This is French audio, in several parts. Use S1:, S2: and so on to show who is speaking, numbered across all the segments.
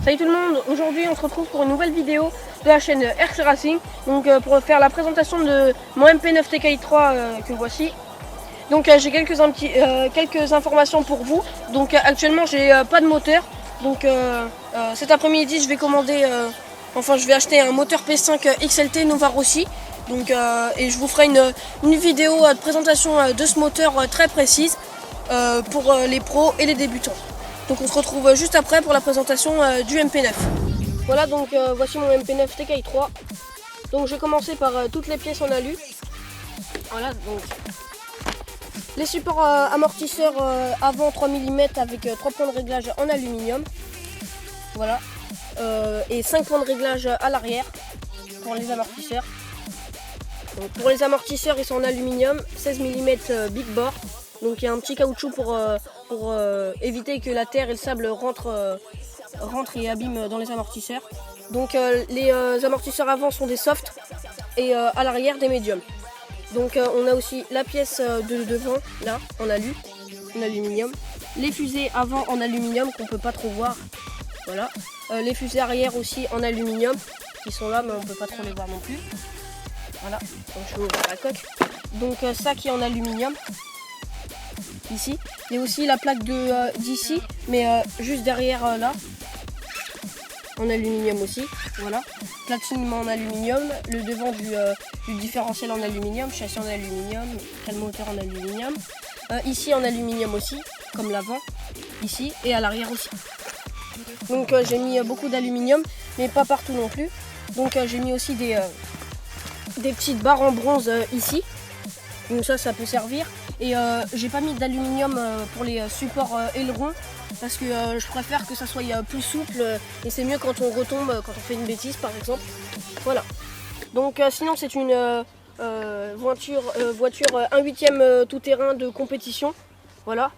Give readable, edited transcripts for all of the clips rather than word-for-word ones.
S1: Salut tout le monde, aujourd'hui on se retrouve pour une nouvelle vidéo de la chaîne RC Racing. Donc pour faire la présentation de mon MP9 TKI3 que voici. Donc j'ai quelques informations pour vous. Donc actuellement j'ai pas de moteur. Donc cet après-midi je vais commander, je vais acheter un moteur P5 XLT Nova Rossi. Donc et je vous ferai une vidéo de présentation de ce moteur très précise pour les pros et les débutants. Donc on se retrouve juste après pour la présentation du MP9. Voilà, donc voici mon MP9 TKI3. Donc je vais commencer par toutes les pièces en alu. Voilà, donc les supports amortisseurs avant 3 mm avec 3 points de réglage en aluminium. Voilà, et 5 points de réglage à l'arrière pour les amortisseurs. Donc, pour les amortisseurs, ils sont en aluminium, 16 mm Big Bore. Donc il y a un petit caoutchouc pour éviter que la terre et le sable rentrent et abîment dans les amortisseurs. Donc les amortisseurs avant sont des softs et à l'arrière des médiums. Donc on a aussi la pièce de devant là en aluminium. Les fusées avant en aluminium qu'on peut pas trop voir. Voilà. Les fusées arrière aussi en aluminium qui sont là mais on peut pas trop les voir non plus. Voilà. Donc je vais ouvrir la coque. Donc ça qui est en aluminium. Ici, il y a aussi la plaque d'ici, mais juste derrière là, en aluminium aussi. Voilà, platine en aluminium, le devant du différentiel en aluminium, châssis en aluminium, le moteur en aluminium. Ici en aluminium aussi, comme l'avant, ici et à l'arrière aussi. Donc j'ai mis beaucoup d'aluminium, mais pas partout non plus. Donc j'ai mis aussi des petites barres en bronze ici. Donc ça peut servir. Et j'ai pas mis d'aluminium pour les supports ailerons parce que je préfère que ça soit plus souple et c'est mieux quand on retombe, quand on fait une bêtise par exemple. Voilà. Donc sinon c'est une voiture 1/8 tout-terrain de compétition. Voilà.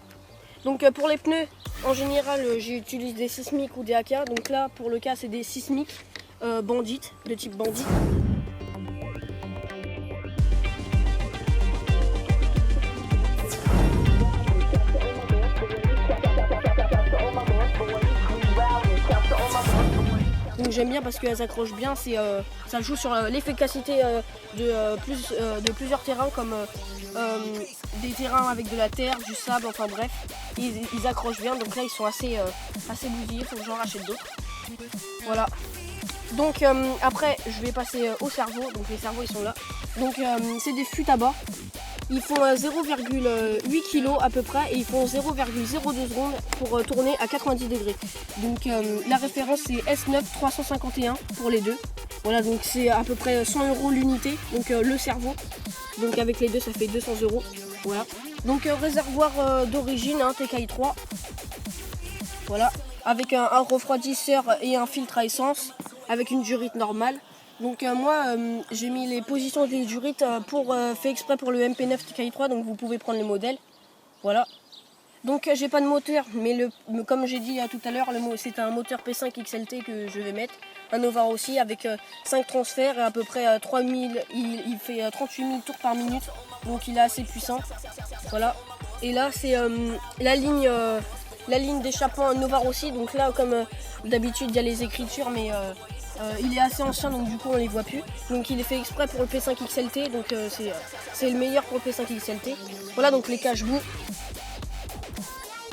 S1: Donc pour les pneus, en général j'utilise des Sismic ou des AK. Donc là pour le cas c'est des Sismic Bandit, de type Bandit. Donc j'aime bien parce qu'elles accrochent bien, ça joue sur l'efficacité de plusieurs terrains comme des terrains avec de la terre, du sable, enfin bref, ils accrochent bien, donc là ils sont assez bousillés, il faut que j'en rachète d'autres. Voilà. Donc après je vais passer au cerveau, donc les cerveaux ils sont là. Donc c'est des fûts à bas. Ils font 0,8 kg à peu près et ils font 0,02 secondes pour tourner à 90 degrés. Donc la référence c'est S9 351 pour les deux. Voilà, donc c'est à peu près 100 € l'unité, donc le cerveau. Donc avec les deux ça fait 200 €. Voilà. Donc réservoir d'origine, TKI3. Voilà. Avec un refroidisseur et un filtre à essence, avec une durite normale. Donc moi j'ai mis les positions des durites fait exprès pour le MP9 TKI3, donc vous pouvez prendre les modèles. Voilà. Donc j'ai pas de moteur, mais comme j'ai dit tout à l'heure, c'est un moteur P5 XLT que je vais mettre. Un Nova Rossi avec 5 transferts et à peu près 3000, il fait 38 000 tours par minute, donc il est assez puissant. Voilà. Et là c'est la ligne d'échappement Nova Rossi, donc là comme d'habitude il y a les écritures, mais il est assez ancien donc du coup on les voit plus. Donc il est fait exprès pour le P5 XLT, donc c'est le meilleur pour le P5 XLT. Voilà, donc les cache-boue.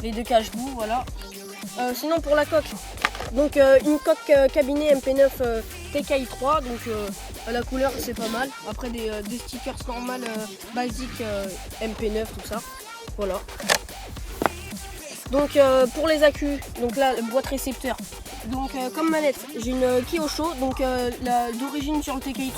S1: Les deux cache-boue, voilà. Sinon pour la coque, donc une coque cabinet MP9 TKI3, donc la couleur c'est pas mal. Après des stickers normales basiques MP9, tout ça. Voilà. Donc pour les accus, donc là boîte récepteur. Donc comme manette, j'ai une Kyosho, donc d'origine sur le TKI3.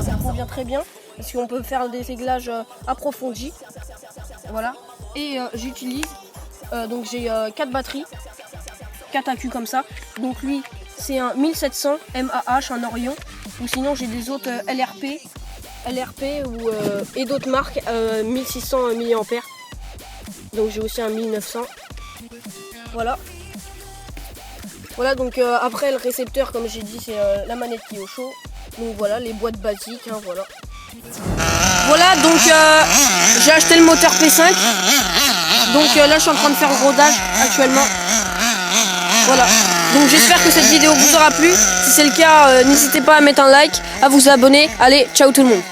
S1: Ça convient très bien parce qu'on peut faire des réglages approfondis. Voilà. Et j'utilise, donc j'ai 4 batteries, 4 accus comme ça. Donc lui c'est un 1700 mAh, un Orion. Ou sinon j'ai des autres LRP et d'autres marques 1600 mAh. Donc j'ai aussi un 1900. Voilà. Voilà, donc après le récepteur, comme j'ai dit, c'est la manette qui est au chaud. Donc voilà, les boîtes basiques, hein, voilà. Voilà, donc j'ai acheté le moteur P5. Donc là, je suis en train de faire le rodage actuellement. Voilà. Donc j'espère que cette vidéo vous aura plu. Si c'est le cas, n'hésitez pas à mettre un like, à vous abonner. Allez, ciao tout le monde.